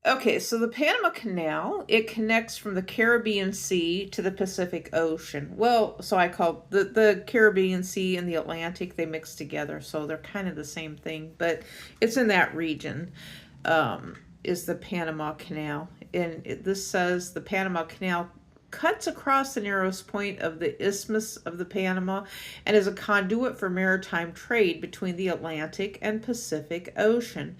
Okay, so the Panama Canal, it connects from the Caribbean Sea to the Pacific Ocean. Well, so I call the Caribbean Sea and the Atlantic, they mix together, so they're kind of the same thing, but it's in that region, is the Panama Canal. And this says the Panama Canal cuts across the narrowest point of the Isthmus of the Panama and is a conduit for maritime trade between the Atlantic and Pacific Ocean.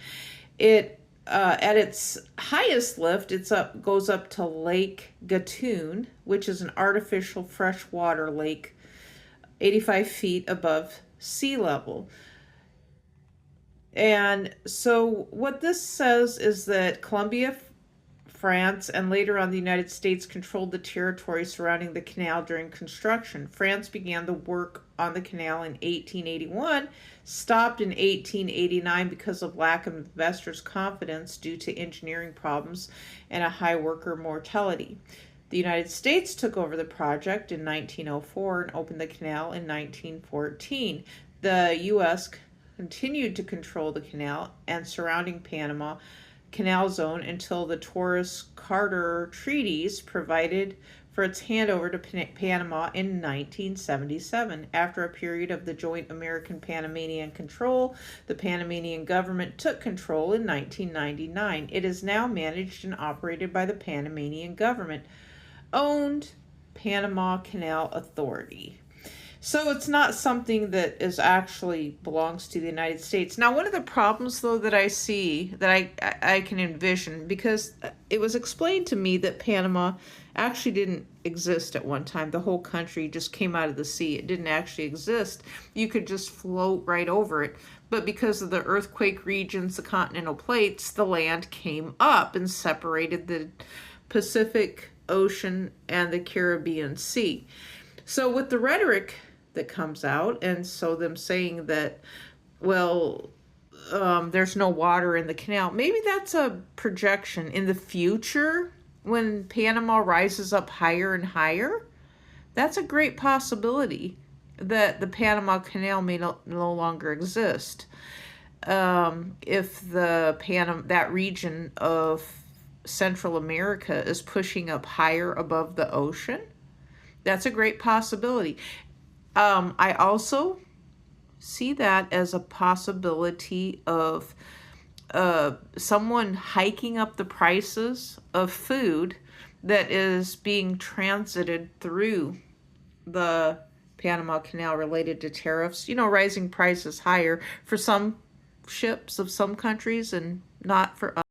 It at its highest lift, goes up to Lake Gatun, which is an artificial freshwater lake, 85 feet above sea level. And so, what this says is that Colombia, France, and later on the United States controlled the territory surrounding the canal during construction. France began the work on the canal in 1881, stopped in 1889 because of lack of investors' confidence due to engineering problems and a high worker mortality. The United States took over the project in 1904 and opened the canal in 1914. The U.S. continued to control the canal and surrounding Panama Canal Zone until the Torres-Carter treaties provided for its handover to Panama in 1977. After a period of the joint American-Panamanian control, the Panamanian government took control in 1999. It is now managed and operated by the Panamanian government-owned Panama Canal Authority. So it's not something that is actually belongs to the United States. Now, one of the problems, though, that I see, that I can envision, because it was explained to me that Panama actually didn't exist at one time. The whole country just came out of the sea. It didn't actually exist. You could just float right over it. But because of the earthquake regions, the continental plates, the land came up and separated the Pacific Ocean and the Caribbean Sea. So with the rhetoric that comes out, and so them saying that, well, there's no water in the canal, maybe that's a projection in the future when Panama rises up higher and higher. That's a great possibility that the Panama Canal may no longer exist. If that region of Central America is pushing up higher above the ocean, that's a great possibility. I also see that as a possibility of someone hiking up the prices of food that is being transited through the Panama Canal related to tariffs. Rising prices higher for some ships of some countries and not for others.